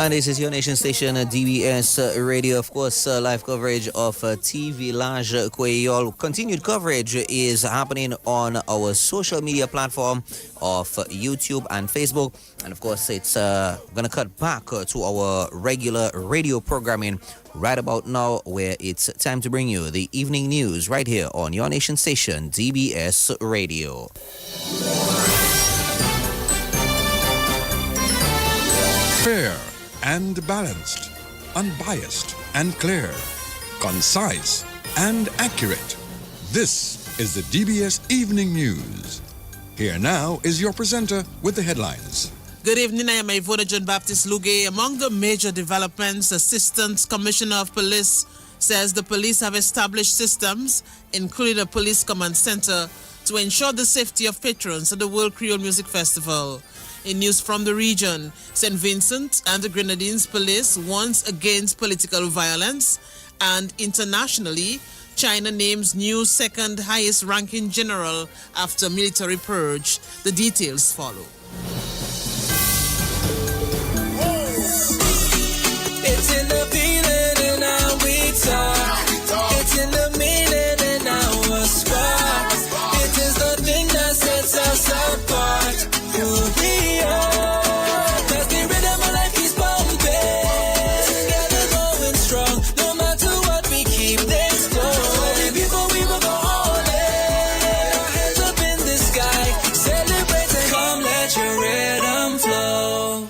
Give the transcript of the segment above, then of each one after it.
And this is your nation station, DBS Radio, of course, live coverage of TV Lage Kweyol. Continued coverage is happening on our social media platform of YouTube and Facebook. And of course, it's going to cut back to our regular radio programming right about now, where it's time to bring you the evening news right here on your nation station, DBS Radio. Fair and balanced, unbiased and clear, concise and accurate. This is the DBS Evening News. Here now is your presenter with the headlines. Good evening, I am Ivona John Baptist Luge. Among the major developments, Assistant Commissioner of Police says the police have established systems, including a police command center, to ensure the safety of patrons at the World Creole Music Festival. In news from the region, St. Vincent and the Grenadines Police warns against political violence, and internationally, China names new second highest ranking general after military purge. The details follow. It's in the feeling and how we talk. It's in the meaning and our spark. It is the thing that sets us apart. Who we are. Cause the rhythm of life is pumping. Together going strong. No matter what, we keep this going. Before we will go all in. Hands up in the sky. Celebrate and come let your rhythm flow.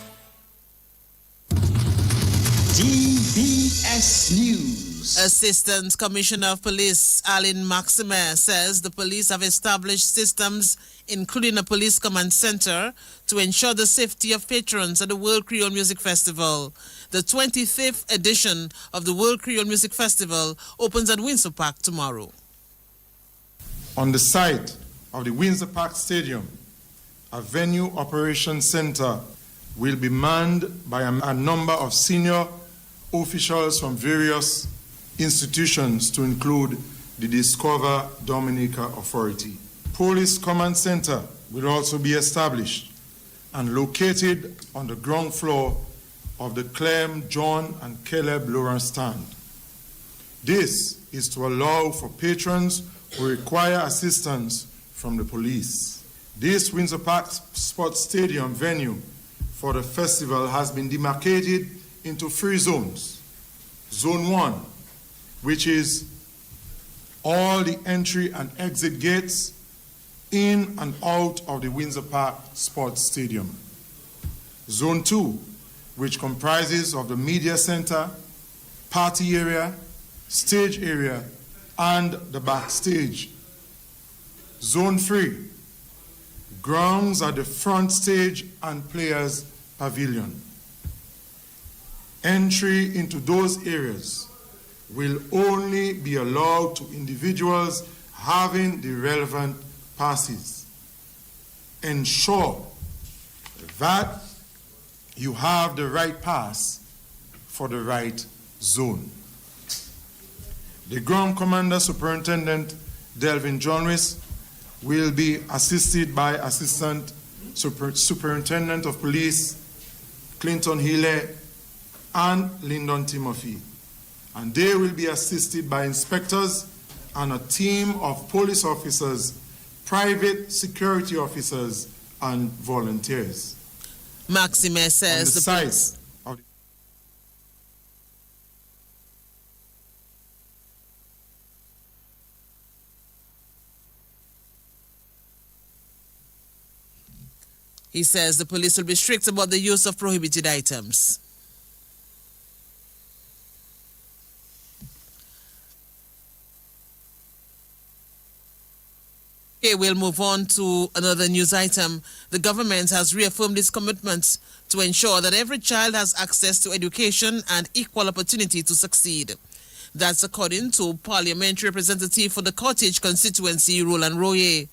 DBS News. Assistant Commissioner of Police Aline Maximer says the police have established systems, including a police command center, to ensure the safety of patrons at the World Creole Music Festival. The 25th edition of the World Creole Music Festival opens at Windsor Park tomorrow. On the site of the Windsor Park Stadium, a venue operations center will be manned by a number of senior officials from various institutions, to include the Discover Dominica Authority. Police Command Center will also be established and located on the ground floor of the Clem, John and Caleb Lawrence stand. This is to allow for patrons who require assistance from the police. This Windsor Park Sports Stadium venue for the festival has been demarcated into 3 zones. Zone 1, which is all the entry and exit gates in and out of the Windsor Park Sports Stadium. Zone 2, which comprises of the media center, party area, stage area, and the backstage. Zone 3, grounds at the front stage and players' pavilion. Entry into those areas will only be allowed to individuals having the relevant passes. Ensure that you have the right pass for the right zone. The Ground Commander Superintendent Delvin Johnris will be assisted by Assistant Superintendent of Police Clinton Healy and Lyndon Timothy. And they will be assisted by inspectors and a team of police officers, private security officers, and volunteers. Maximer says the site of the He says the police will be strict about the use of prohibited items. Okay, we'll move on to another news item. The government has reaffirmed its commitment to ensure that every child has access to education and equal opportunity to succeed. That's according to Parliamentary Representative for the Cottage constituency, Roland Royer.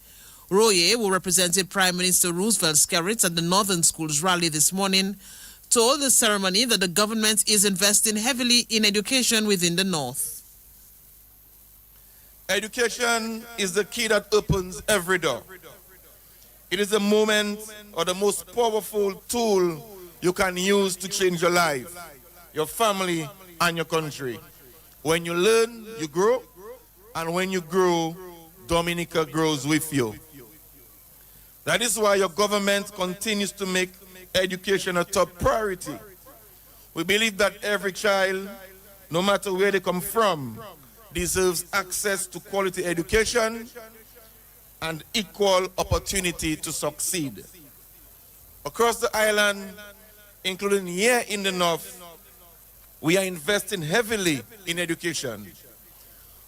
Royer, who represented Prime Minister Roosevelt Skerrit at the Northern Schools rally this morning, told the ceremony that the government is investing heavily in education within the North. Education is the key that opens every door. It is the moment or the most powerful tool you can use to change your life, your family, and your country. When you learn, you grow, and when you grow, Dominica grows with you. That is why your government continues to make education a top priority. We believe that every child, no matter where they come from, deserves access to quality education and equal opportunity to succeed. Across the island, including here in the north, we are investing heavily in education.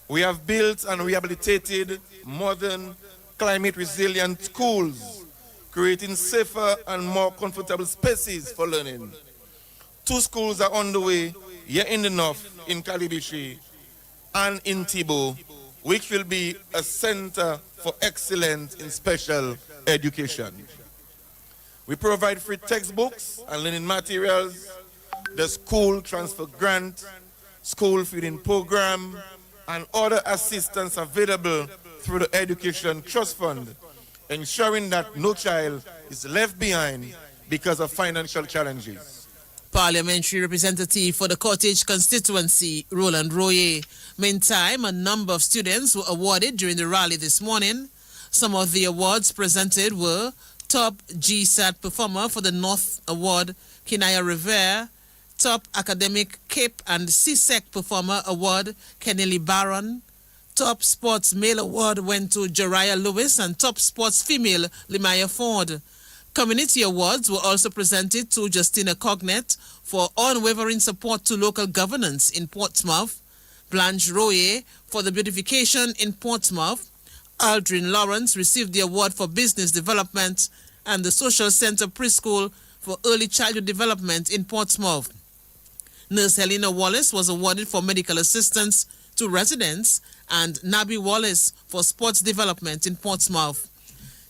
We have built and rehabilitated modern, climate-resilient schools, creating safer and more comfortable spaces for learning. 2 schools are on the way here in the north, in Kalibishi and in Tibo, which will be a center for excellence in special education. We provide free textbooks and learning materials, the school transfer grant, school feeding program, and other assistance available through the Education Trust Fund, ensuring that no child is left behind because of financial challenges. Parliamentary representative for the Cottage constituency, Roland Royer. Meantime, a number of students were awarded during the rally this morning. Some of the awards presented were Top GSAT Performer for the North Award, Kinaya Rivera, Top Academic Cape and CSEC Performer Award, Kennedy Barron. Top Sports Male Award went to Jariah Lewis, and Top Sports Female, Limaya Ford. Community awards were also presented to Justina Cognet for unwavering support to local governance in Portsmouth, Blanche Royer for the beautification in Portsmouth, Aldrin Lawrence received the award for business development, and the Social Center Preschool for early childhood development in Portsmouth. Nurse Helena Wallace was awarded for medical assistance to residents, and Nabi Wallace for sports development in Portsmouth.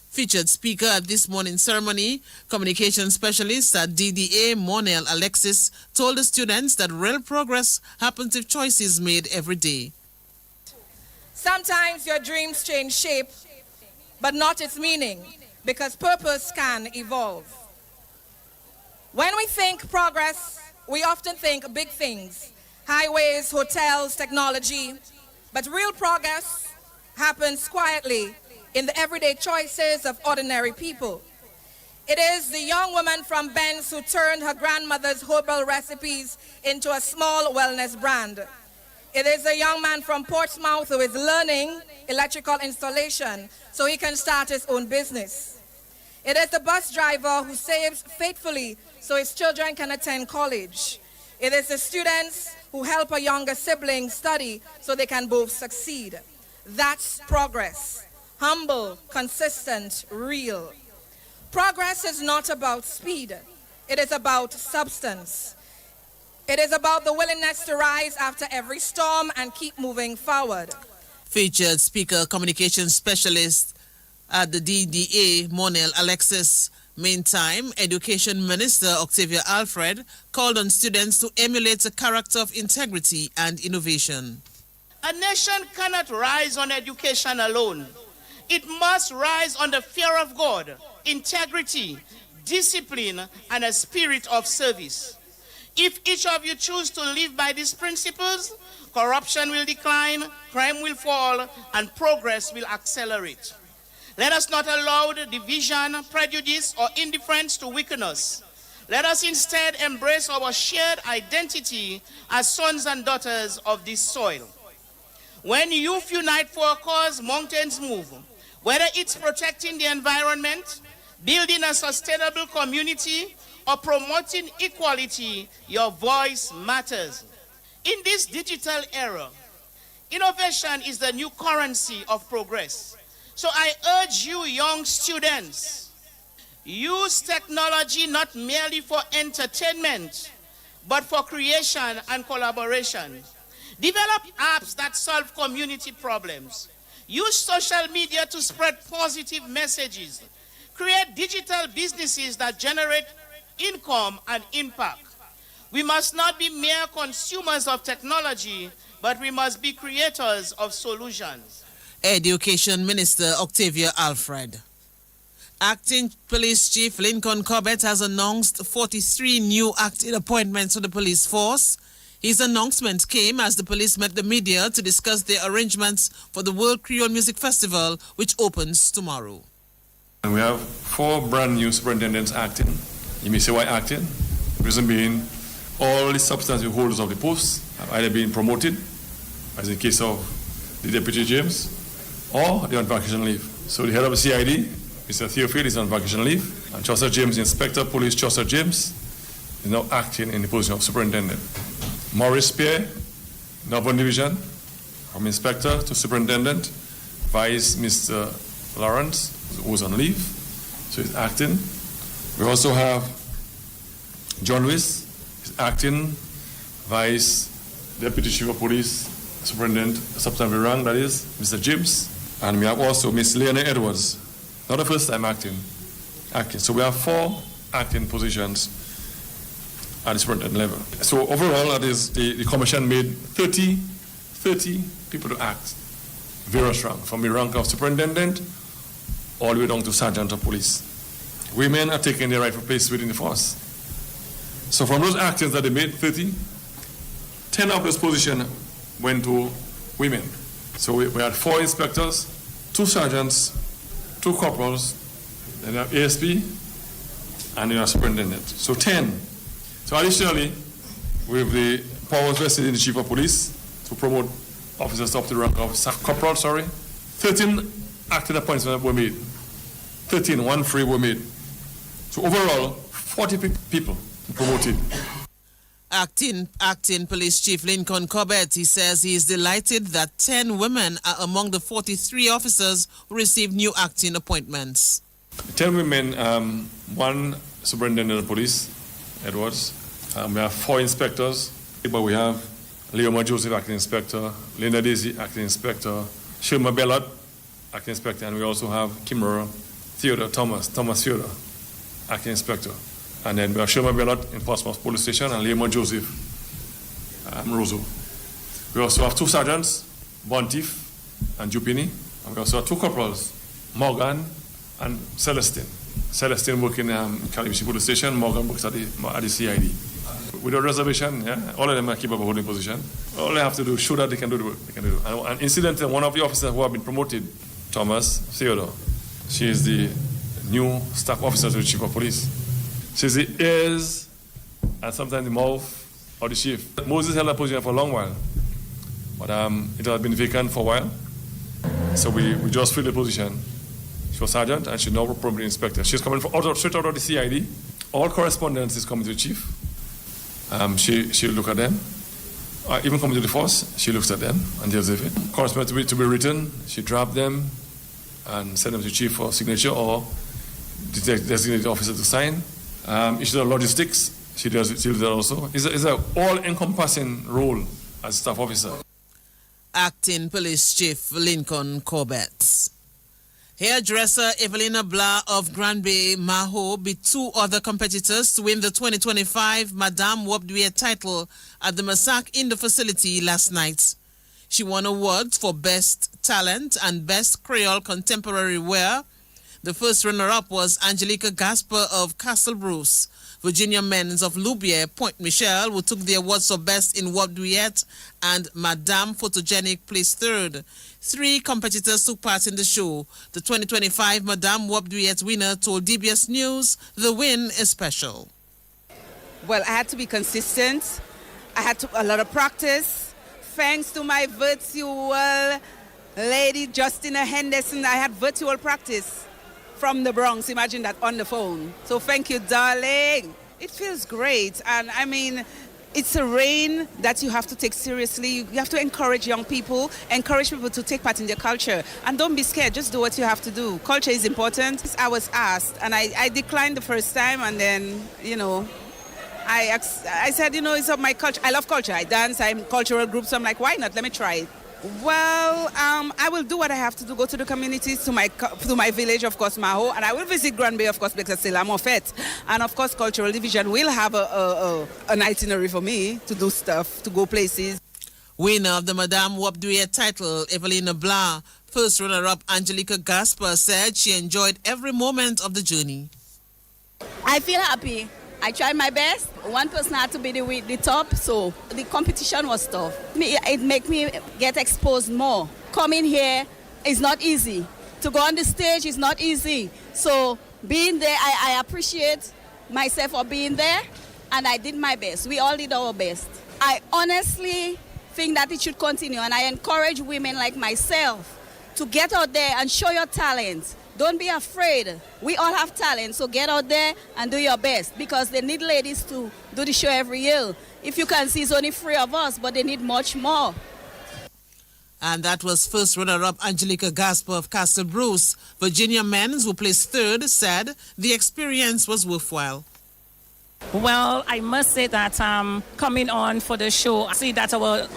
Featured speaker at this morning's ceremony, communication specialist at DDA, Monel Alexis, told the students that real progress happens if choices made every day. Sometimes your dreams change shape, but not its meaning, because purpose can evolve. When we think progress, we often think big things, highways, hotels, technology, but real progress happens quietly in the everyday choices of ordinary people. It is the young woman from Benz who turned her grandmother's herbal recipes into a small wellness brand. It is a young man from Portsmouth who is learning electrical installation so he can start his own business. It is the bus driver who saves faithfully so his children can attend college. It is the students who help a younger sibling study so they can both succeed. That's progress. Humble, consistent, real. Progress is not about speed. It is about substance. It is about the willingness to rise after every storm and keep moving forward. Featured speaker, communication specialist at the DDA, Monel Alexis. Meantime, Education Minister Octavia Alfred called on students to emulate a character of integrity and innovation. A nation cannot rise on education alone. It must rise on the fear of God, integrity, discipline, and a spirit of service. If each of you choose to live by these principles, corruption will decline, crime will fall, and progress will accelerate. Let us not allow the division, prejudice, or indifference to weaken us. Let us instead embrace our shared identity as sons and daughters of this soil. When youth unite for a cause, mountains move. Whether it's protecting the environment, building a sustainable community, or promoting equality, your voice matters. In this digital era, innovation is the new currency of progress. So I urge you, young students, use technology not merely for entertainment, but for creation and collaboration. Develop apps that solve community problems. Use social media to spread positive messages. Create digital businesses that generate income and impact. We must not be mere consumers of technology, but we must be creators of solutions. Education Minister Octavia Alfred. Acting Police Chief Lincoln Corbett has announced 43 new acting appointments to the police force. His announcement came as the police met the media to discuss their arrangements for the World Creole Music Festival, which opens tomorrow. And we have 4 brand new superintendents acting. You may say why acting? The reason being, all the substantive holders of the post have either been promoted, as in the case of the Deputy James, or they're on vacation leave. So the head of the CID, Mr. Theophil, is on vacation leave, and Chaucer James, the Inspector of Police Chaucer James, is now acting in the position of superintendent. Maurice Pierre, Northern Division, from Inspector to Superintendent, Vice Mr. Lawrence, who was on leave, so he's acting. We also have John Lewis, he's acting Vice Deputy Chief of Police, Superintendent, substantive rank, that is, Mr. James. And we have also Miss Leona Edwards, not the first time acting. So we have 4 acting positions at the superintendent level. So overall, that is, the commission made 30 people to act, various rank, from the rank of superintendent all the way down to sergeant of police. Women are taking their rightful place within the force. So from those actions that they made, 30, 10 of those positions went to women. So we had 4 inspectors, 2 sergeants, 2 corporals, then we have ASP, and then our superintendent. So 10. So additionally, with the powers vested in the chief of police to promote officers up to the rank of corporal, 13 acting appointments were made. 13, 1 free were made. So overall, 40 people promoted. Acting Police Chief Lincoln Corbett, he says he is delighted that 10 women are among the 43 officers who received new acting appointments. 10 women, 1 superintendent of police, Edwards. We have 4 inspectors, but we have Leoma Joseph, acting inspector, Linda Daisy, acting inspector, Shirma Bellot, acting inspector, and we also have Kimura Theodore Thomas Theodore, acting inspector. And then we have Shirma Bellot in Portsmouth Police Station and Leoma Joseph, Roseau. We also have 2 sergeants, Bontif and Jupini, and we also have 2 corporals, Morgan and Celestine. Celestine working in Calibishi Police Station, Morgan works at the CID. Without reservation, yeah, all of them are capable of holding position. All they have to do is show that they can do the work. And incidentally, one of the officers who have been promoted, Thomas Theodore, she is the new staff officer to the chief of police. She's the ears and sometimes the mouth of the chief. Moses held that position for a long while, but it has been vacant for a while. So we just filled the position. She was sergeant and she's now promoted inspector. She's coming straight out of the CID. All correspondence is coming to the chief. She'll look at them. Even coming to the force, she looks at them and deals with it. Correspondence to be written, she drafts them and send them to the chief for signature or the designated officer to sign. She does logistics, she does that also. It's an all-encompassing role as staff officer. Acting Police Chief Lincoln Corbett. Hairdresser Evelina Blah of Grand Bay, Maho, beat 2 other competitors to win the 2025 Madame Wobdouet title at the Massacre Indoor facility last night. She won awards for Best Talent and Best Creole Contemporary Wear. The first runner-up was Angelica Gasper of Castle Bruce, Virginia Menz of Loubier, Point Michel, who took the awards for Best in Wobdouet, and Madame Photogenic placed 3rd. 3 competitors took part in the show. The 2025 Madame Wobdouet winner told DBS News the win is special. Well, I had to be consistent. I had a lot of practice. Thanks to my virtual lady, Justina Henderson, I had virtual practice from the Bronx. Imagine that, on the phone. So thank you, darling. It feels great. And I mean, it's a reign that you have to take seriously. You have to encourage young people, encourage people to take part in their culture. And don't be scared, just do what you have to do. Culture is important. I was asked, and I declined the first time, and then, I said, it's of my culture. I love culture. I dance, I'm cultural group, so I'm like, why not? Let me try it. Well, I will do what I have to do, go to the communities, to my village, of course, Maho, and I will visit Grand Bay, of course, because it's still I'm off it. And of course, Cultural Division will have an itinerary for me to do stuff, to go places. Winner of the Madame Wapduet title, Evelina Blah, first runner-up Angelica Gasper, said she enjoyed every moment of the journey. I feel happy. I tried my best. One person had to be the top, so the competition was tough. It made me get exposed more. Coming here is not easy. To go on the stage is not easy. So being there, I appreciate myself for being there, and I did my best. We all did our best. I honestly think that it should continue, and I encourage women like myself to get out there and show your talent. Don't be afraid. We all have talent, so get out there and do your best, because they need ladies to do the show every year. If you can see, it's only 3 of us, but they need much more. And that was first runner-up Angelica Gasper of Castle Bruce. Virginia Menz, who placed third, said the experience was worthwhile. Well, I must say that coming on for the show, I see that our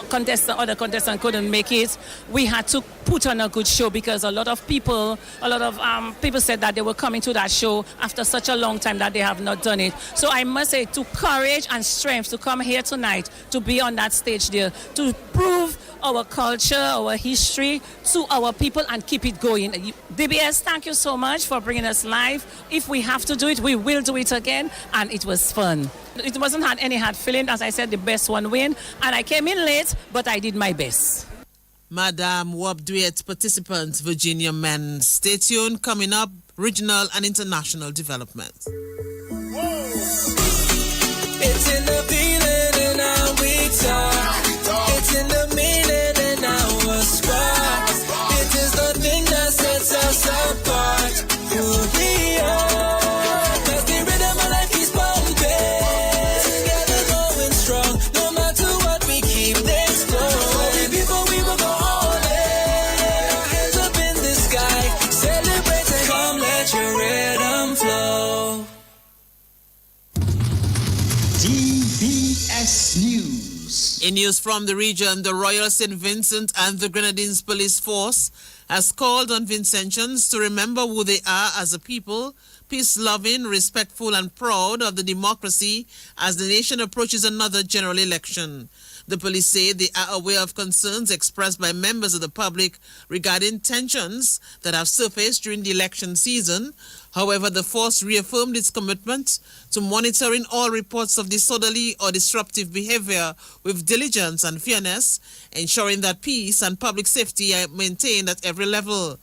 other contestant couldn't make it. We had to put on a good show because a lot of people said that they were coming to that show after such a long time that they have not done it. So I must say, to courage and strength to come here tonight, to be on that stage there, to prove our culture, our history to our people and keep it going. DBS, thank you so much for bringing us live. If we have to do it, we will do it again, and it was fun. It wasn't had any hard feeling. As I said, the best one win, and I came in late, but I did my best. Madame Wapduet participant Virginia Menz. Stay tuned, coming up, regional and international developments. It's in the feeling and how we talk. It's in the meaning and our spark. It is the thing that sets us apart. Who we are. Cause the rhythm of life is pumping. Together going strong. No matter what, we keep things flowing. Before we will go all in. Our hands up in the sky. Celebrate and come let your rhythm flow. DBS News. In news from the region, the Royal St. Vincent and the Grenadines Police Force has called on Vincentians to remember who they are as a people, peace-loving, respectful and proud of the democracy as the nation approaches another general election. The police say they are aware of concerns expressed by members of the public regarding tensions that have surfaced during the election season. However, the force reaffirmed its commitment to monitoring all reports of disorderly or disruptive behavior with diligence and fairness, ensuring that peace and public safety are maintained at every level.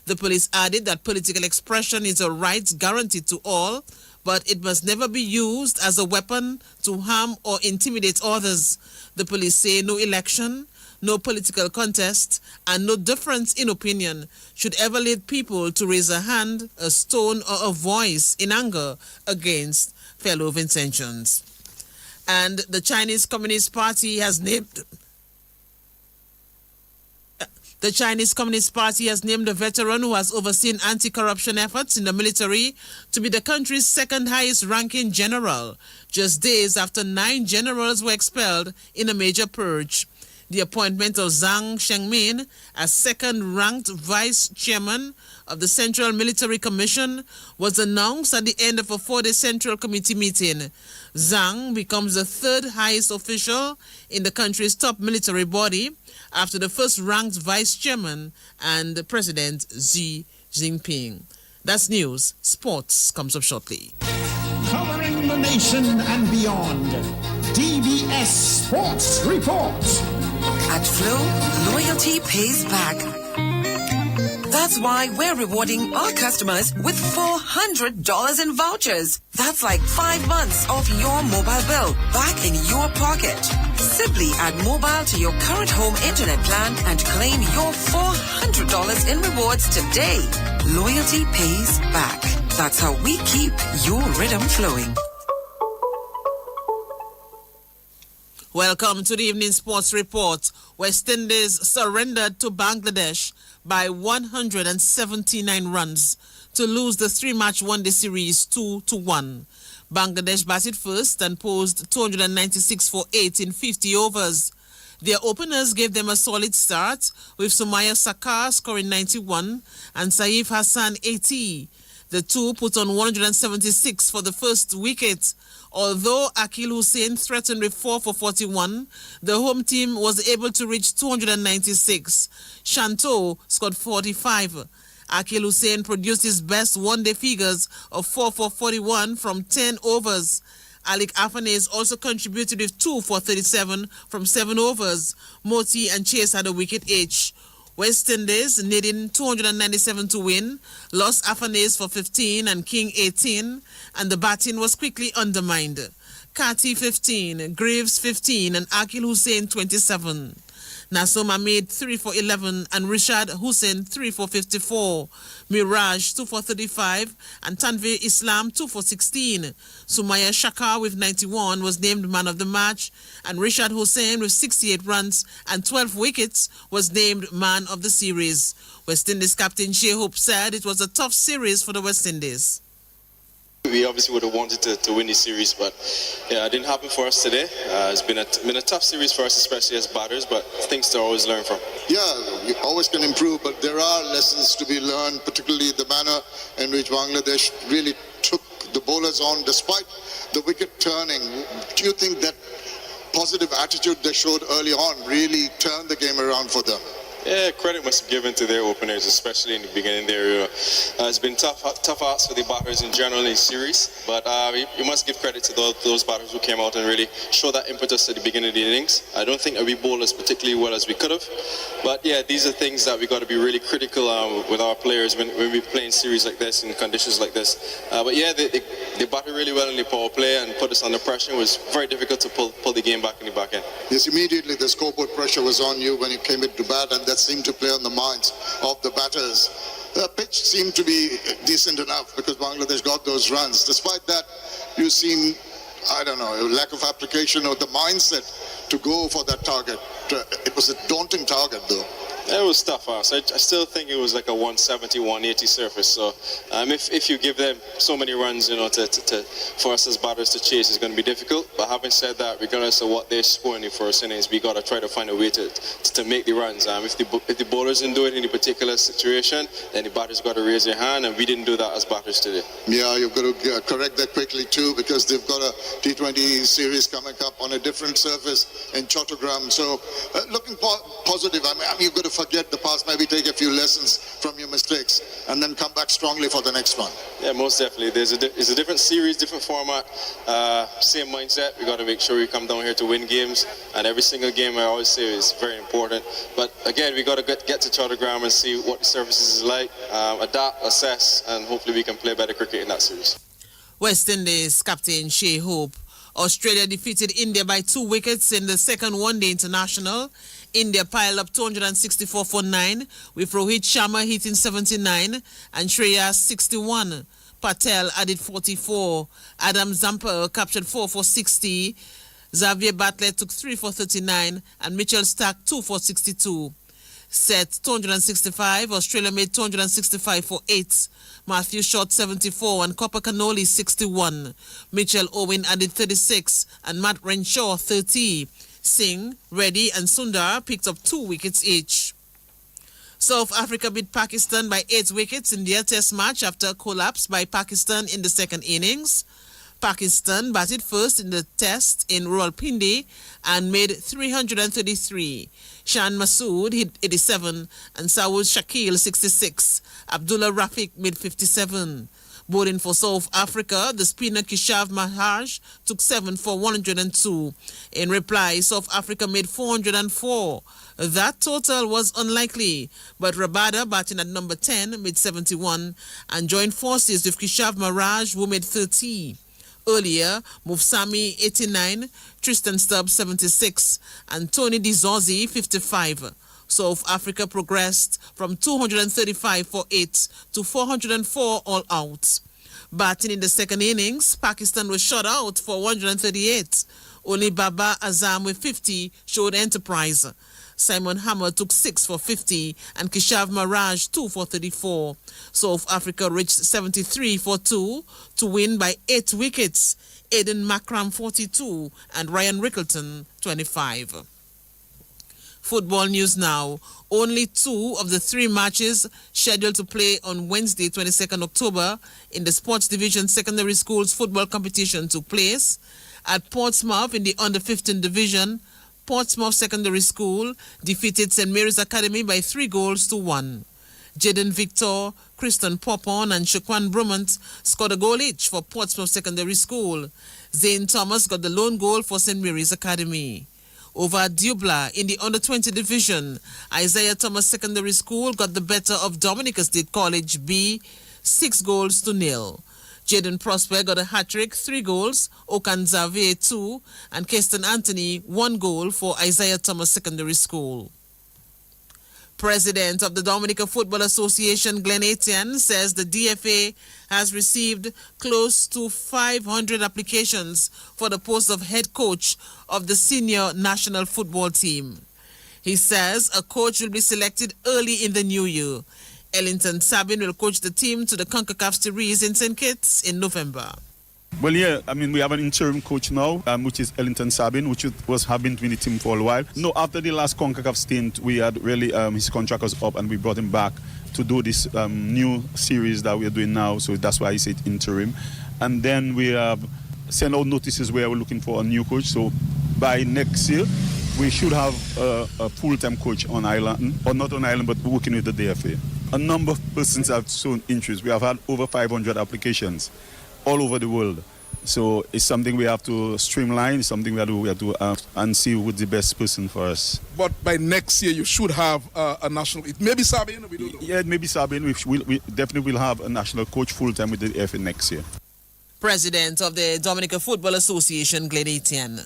The police added that political expression is a right guaranteed to all, but it must never be used as a weapon to harm or intimidate others. The police say no election, no political contest, and no difference in opinion should ever lead people to raise a hand, a stone, or a voice in anger against fellow Vincentians. And the Chinese Communist Party has named... The Chinese Communist Party has named a veteran who has overseen anti-corruption efforts in the military to be the country's second highest ranking general, just days after 9 generals were expelled in a major purge. The appointment of Zhang Shengmin as second-ranked vice chairman of the Central Military Commission was announced at the end of a 4-day Central Committee meeting. Zhang becomes the third highest official in the country's top military body after the first-ranked vice chairman and President Xi Jinping. That's news. Sports comes up shortly. Covering the nation and beyond. DBS Sports Report. At Flow, loyalty pays back. That's why we're rewarding our customers with $400 in vouchers. That's like 5 months of your mobile bill back in your pocket. Simply add mobile to your current home internet plan and claim your $400 in rewards today. Loyalty pays back. That's how we keep your rhythm flowing. Welcome to the Evening Sports Report. West Indies surrendered to Bangladesh by 179 runs to lose the 3-match one-day series 2-1. Bangladesh batted first and posed 296 for 8 in 50 overs. Their openers gave them a solid start, with Sumaya Sakar scoring 91 and Saif Hassan 80. The two put on 176 for the first wicket. Although Akil Hussain threatened with 4 for 41, the home team was able to reach 296. Shanto scored 45. Akil Hussain produced his best one-day figures of 4 for 41 from 10 overs. Alec Afanese also contributed with 2 for 37 from 7 overs. Moti and Chase had a wicket each. West Indies needing 297 to win, lost Afanese for 15 and King 18, and the batting was quickly undermined. Kati 15, Graves 15, and Akil Hussain 27. Nasoma made 3 for 11 and Rishad Hussain 3 for 54. Miraj 2 for 35 and Tanvir Islam 2 for 16. Sumaya Shakar with 91 was named man of the match, and Rishad Hussain with 68 runs and 12 wickets was named man of the series. West Indies captain Shea Hope said it was a tough series for the West Indies. We obviously would have wanted to win this series, but yeah, it didn't happen for us today. It's been a tough series for us, especially as batters, but things to always learn from. Yeah, you always can improve, but there are lessons to be learned, particularly the manner in which Bangladesh really took the bowlers on despite the wicket turning. Do you think that positive attitude they showed early on really turned the game around for them? Yeah, credit must be given to their openers, especially in the beginning there. It's been tough outs for the batters in general in the series, but you must give credit to those batters who came out and really showed that impetus at the beginning of the innings. I don't think that we bowled as particularly well as we could have, but yeah, these are things that we got to be really critical with our players when we play in series like this, in conditions like this. But yeah, they batted really well in the power play and put us under pressure. It was very difficult to pull the game back in the back end. Yes, immediately the scoreboard pressure was on you when you came into bat, and that seemed to play on the minds of the batters. The pitch seemed to be decent enough because Bangladesh got those runs. Despite that, you seem, I don't know, a lack of application or the mindset to go for that target. It was a daunting target though. It was tough for us. I still think it was like a 170, 180 surface. So if you give them so many runs, for us as batters to chase, it's going to be difficult. But having said that, regardless of what they're scoring in the first innings, we got to try to find a way to make the runs. If the bowlers didn't do it in a particular situation, then the batters got to raise their hand, and we didn't do that as batters today. Yeah, you've got to correct that quickly too, because they've got a T20 series coming up on a different surface in Chattogram. So looking positive. I mean, you've got to forget the past, maybe take a few lessons from your mistakes and then come back strongly for the next one. Yeah, most definitely. It's a different series, different format, same mindset. We got to make sure we come down here to win games, and every single game, I always say, is very important. But again, we got to get to Chattogram and see what the surfaces is like, adapt, assess, and hopefully we can play better cricket in that series. West Indies captain Shea Hope. Australia defeated India by 2 wickets in the second one-day international. India piled up 264 for 9, with Rohit Sharma hitting 79 and Shreya 61. Patel added 44. Adam Zampa captured 4 for 60. Xavier Bartlett took 3 for 39 and Mitchell Stark 2 for 62. Set 265, Australia made 265 for 8. Matthew shot 74 and Copper Cannoli 61. Mitchell Owen added 36 and Matt Renshaw 30. Singh, Reddy and Sundar picked up 2 wickets each. South Africa beat Pakistan by 8 wickets in their test match after a collapse by Pakistan in the second innings. Pakistan batted first in the test in Rawalpindi and made 333. Shan Masood hit 87 and Saud Shakil 66. Abdullah Rafiq made 57. Bowling for South Africa, the spinner Keshav Maharaj took 7 for 102. In reply, South Africa made 404. That total was unlikely, but Rabada, batting at number 10, made 71 and joined forces with Keshav Maharaj, who made 30. Earlier, Mufsami 89, Tristan Stubbs 76, and Tony Dizorzi 55. South Africa progressed from 235 for 8 to 404 all out. Batting in the second innings, Pakistan was shut out for 138. Only Baba Azam with 50 showed enterprise. Simon Hammer took 6 for 50 and Keshav Maharaj 2 for 34. South Africa reached 73 for 2 to win by 8 wickets. Aiden Makram 42 and Ryan Rickleton 25. Football news now. Only 2 of the 3 matches scheduled to play on Wednesday, 22nd October in the Sports Division Secondary Schools football competition took place. At Portsmouth in the Under-15 Division, Portsmouth Secondary School defeated St. Mary's Academy by 3-1. Jaden Victor, Kristen Popon and Shaquan Brummont scored a goal each for Portsmouth Secondary School. Zane Thomas got the lone goal for St. Mary's Academy. Over at Dubla in the Under-20 Division, Isaiah Thomas Secondary School got the better of Dominica State College B 6-0. Jaden Prosper got a hat-trick, 3 goals, Okan Xavier 2, and Keston Anthony 1 goal for Isaiah Thomas Secondary School. President of the Dominica Football Association, Glenn Etienne, says the DFA has received close to 500 applications for the post of head coach of the senior national football team. He says a coach will be selected early in the new year. Ellington Sabin will coach the team to the CONCACAF Series in St. Kitts in November. Well, yeah, I mean, we have an interim coach now, which is Ellington Sabin, which have been with the team for a while. No, after the last CONCACAF stint, we had really, his contract was up and we brought him back to do this new series that we are doing now, so that's why I said interim. And then we have sent out notices where we're looking for a new coach, so by next year, we should have a full-time coach on island, or not on island, but working with the DFA. A number of persons have shown interest. We have had over 500 applications all over the world. So it's something we have to streamline, it's something we have to and see who's the best person for us. But by next year, you should have a national. It may be Sabin, we don't know. Yeah, it may be Sabin. We definitely will have a national coach full-time with the DFA next year. President of the Dominica Football Association, Glenn Etienne.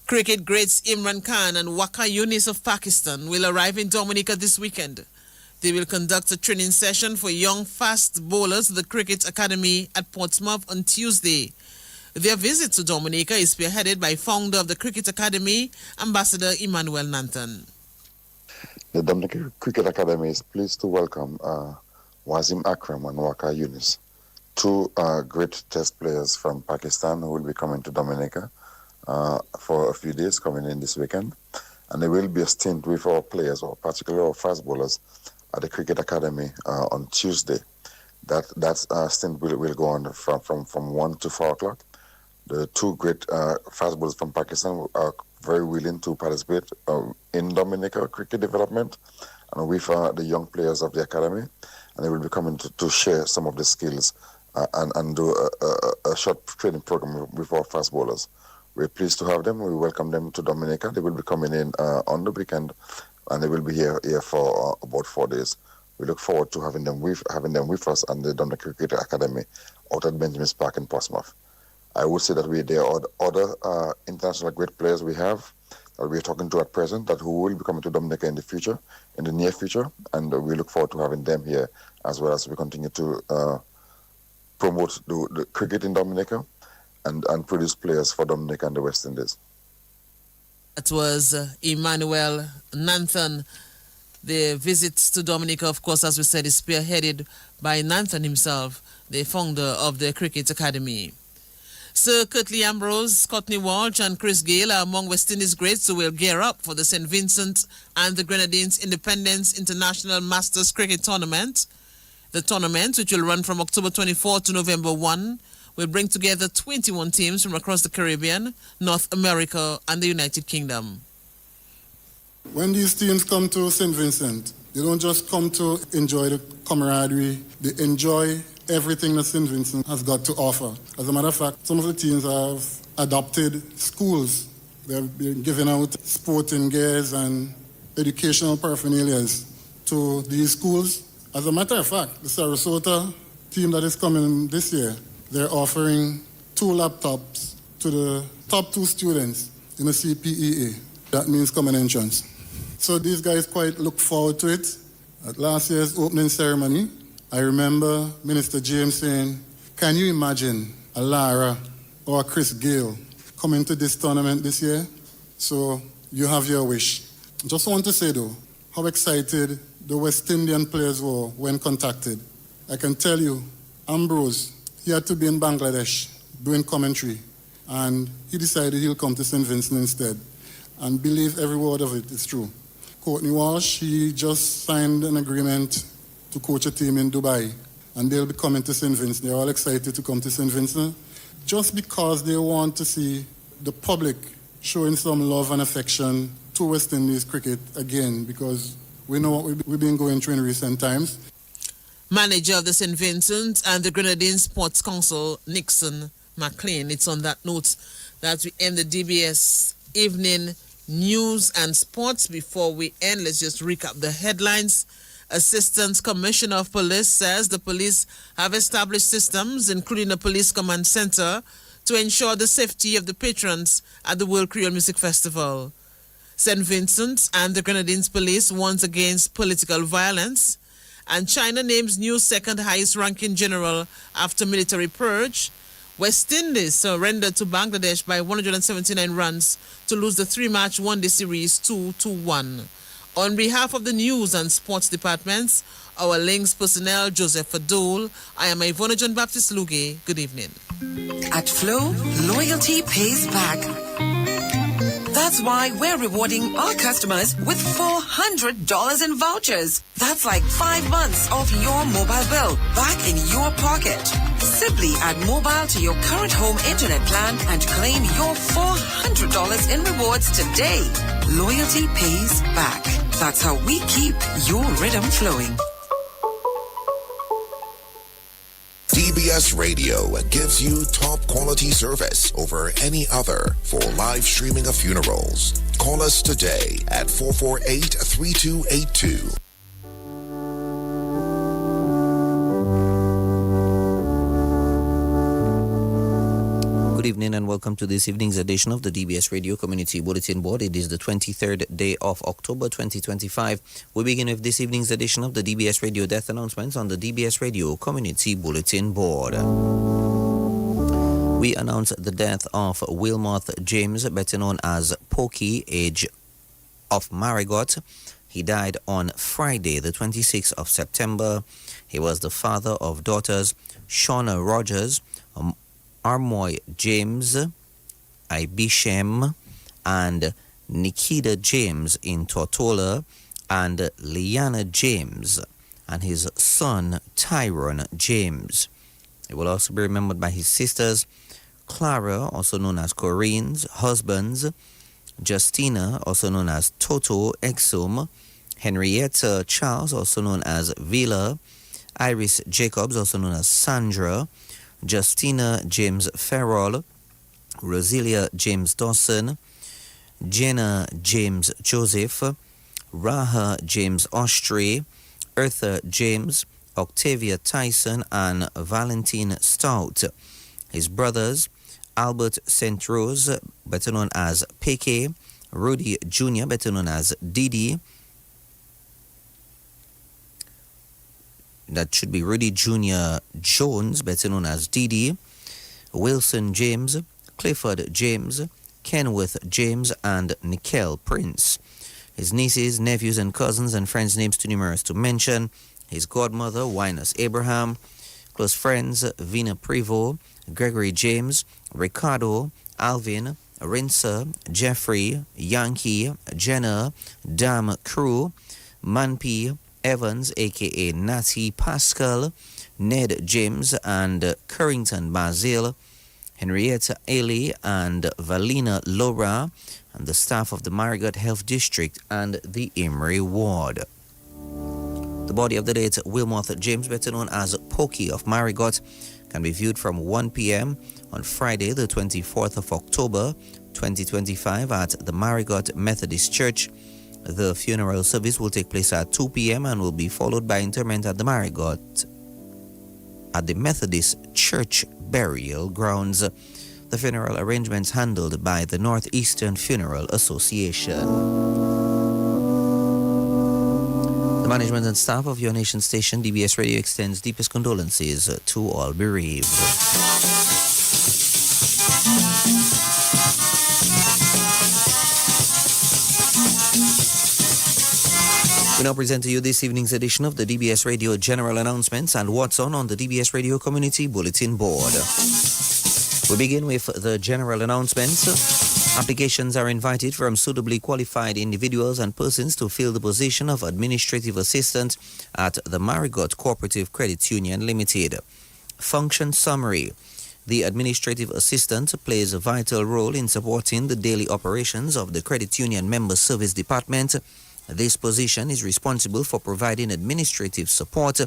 Cricket greats Imran Khan and Waqar Younis of Pakistan will arrive in Dominica this weekend. They will conduct a training session for young fast bowlers at the Cricket Academy at Portsmouth on Tuesday. Their visit to Dominica is spearheaded by founder of the Cricket Academy, Ambassador Emmanuel Nanton. The Dominica Cricket Academy is pleased to welcome Wazim Akram and Waqar Younis, 2 great test players from Pakistan who will be coming to Dominica for a few days, coming in this weekend. And there will be a stint with our players, or particularly our fast bowlers, at the Cricket Academy on Tuesday. That stint will go on from 1 to 4 o'clock. The 2 great fast bowlers from Pakistan are very willing to participate in Dominica cricket development and with the young players of the academy. And they will be coming to share some of the skills and do a short training program with our fast bowlers. We're pleased to have them. We welcome them to Dominica. They will be coming in on the weekend, and they will be here for about 4 days. We look forward to having them with us and the Dominica Cricket Academy out at Benjamin's Park in Portsmouth. I would say that there are other international great players we have that we're talking to at present that who will be coming to Dominica in the near future, and we look forward to having them here as well as we continue to promote the cricket in Dominica and produce players for Dominica and the West Indies. That was Emmanuel Nanton. The visit to Dominica, of course, as we said, is spearheaded by Nanton himself, the founder of the Cricket Academy. Sir Curtly Ambrose, Courtney Walsh and Chris Gale are among West Indies greats who will gear up for the St. Vincent and the Grenadines Independence International Masters Cricket Tournament. The tournament, which will run from October 24 to November 1, will bring together 21 teams from across the Caribbean, North America, and the United Kingdom. When these teams come to St. Vincent, they don't just come to enjoy the camaraderie, they enjoy everything that St. Vincent has got to offer. As a matter of fact, some of the teams have adopted schools. They've been giving out sporting gears and educational paraphernalia to these schools. As a matter of fact, the Sarasota team that is coming this year, they're offering 2 laptops to the top 2 students in the CPEA. That means common entrance. So these guys quite look forward to it. At last year's opening ceremony, I remember Minister James saying, can you imagine a Lara or a Chris Gale coming to this tournament this year? So you have your wish. Just want to say though, how excited the West Indian players were when contacted. I can tell you, Ambrose, he had to be in Bangladesh doing commentary, and he decided he'll come to St. Vincent instead. And believe every word of it is true. Courtney Walsh, he just signed an agreement to coach a team in Dubai, and they'll be coming to St. Vincent. They're all excited to come to St. Vincent just because they want to see the public showing some love and affection to West Indies cricket again, because we know what we've been going through in recent times. Manager of the St. Vincent and the Grenadines Sports Council, Nixon McLean. It's on that note that we end the DBS evening news and sports. Before we end, let's just recap the headlines. Assistant Commissioner of Police says the police have established systems, including a police command center, to ensure the safety of the patrons at the World Creole Music Festival. St. Vincent and the Grenadines Police warns against political violence. And China names new second highest ranking general after military purge. West Indies surrendered to Bangladesh by 179 runs to lose the 3-match one-day series 2-1. On behalf of the news and sports departments, our links personnel, Joseph Adol, I am Ivona John Baptist Luge. Good evening. At Flow, loyalty pays back. That's why we're rewarding our customers with $400 in vouchers. That's like 5 months of your mobile bill back in your pocket. Simply add mobile to your current home internet plan and claim your $400 in rewards today. Loyalty pays back. That's how we keep your rhythm flowing. DBS Radio gives you top quality service over any other for live streaming of funerals. Call us today at 448-3282. Good evening and welcome to this evening's edition of the DBS Radio Community Bulletin Board. It is the 23rd day of October 2025. We begin with this evening's edition of the DBS Radio Death Announcements on the DBS Radio Community Bulletin Board. We announce the death of Wilmoth James, better known as Pokey, age of Marigot. He died on Friday, the 26th of September. He was the father of daughters Shauna Rogers, Armoy James, Ibishem, and Nikita James in Tortola, and Liana James, and his son Tyrone James. He will also be remembered by his sisters Clara, also known as Corinne's husbands, Justina, also known as Toto Exum, Henrietta Charles, also known as Villa, Iris Jacobs, also known as Sandra, Justina James Farrell, Rosilia James Dawson, Jenna James Joseph, Raha James Ostray, Eartha James, Octavia Tyson, and Valentine Stout. His brothers, Albert St. Rose, better known as Peke, Rudy Jr., better known as Didi. That should be Rudy Jr. Jones, better known as Didi, Wilson James, Clifford James, Kenworth James, and Nickel Prince. His nieces, nephews, and cousins and friends' names too numerous to mention. His godmother, Winus Abraham. Close friends, Vina Prevost, Gregory James, Ricardo, Alvin, Rinsa, Jeffrey, Yankee, Jenna, Dam Crew, Manpi, Evans, aka Natty Pascal, Ned James, and Currington Basil, Henrietta Ailey, and Valina Laura, and the staff of the Marigot Health District and the Emery Ward. The body of the late Wilmoth James, better known as Pokey of Marigot, can be viewed from 1 p.m. on Friday, the 24th of October, 2025 at the Marigot Methodist Church. The funeral service will take place at 2 p.m. and will be followed by interment at the Marigot at the Methodist Church Burial Grounds. The funeral arrangements handled by the Northeastern Funeral Association. The management and staff of your nation station, DBS Radio, extends deepest condolences to all bereaved. We now present to you this evening's edition of the DBS Radio General Announcements and what's on the DBS Radio Community Bulletin Board. We begin with the general announcements. Applications are invited from suitably qualified individuals and persons to fill the position of administrative assistant at the Marigot Cooperative Credit Union Limited. Function summary. The administrative assistant plays a vital role in supporting the daily operations of the Credit Union Member Service Department. This position is responsible for providing administrative support,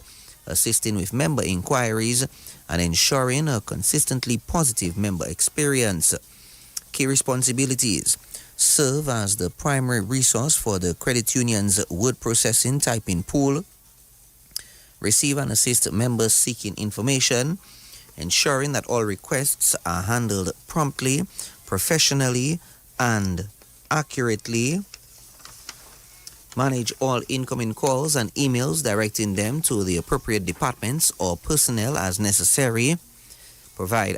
assisting with member inquiries, and ensuring a consistently positive member experience. Key responsibilities: serve as the primary resource for the credit union's word processing typing pool, receive and assist members seeking information, ensuring that all requests are handled promptly, professionally, and accurately, manage all incoming calls and emails, directing them to the appropriate departments or personnel as necessary, provide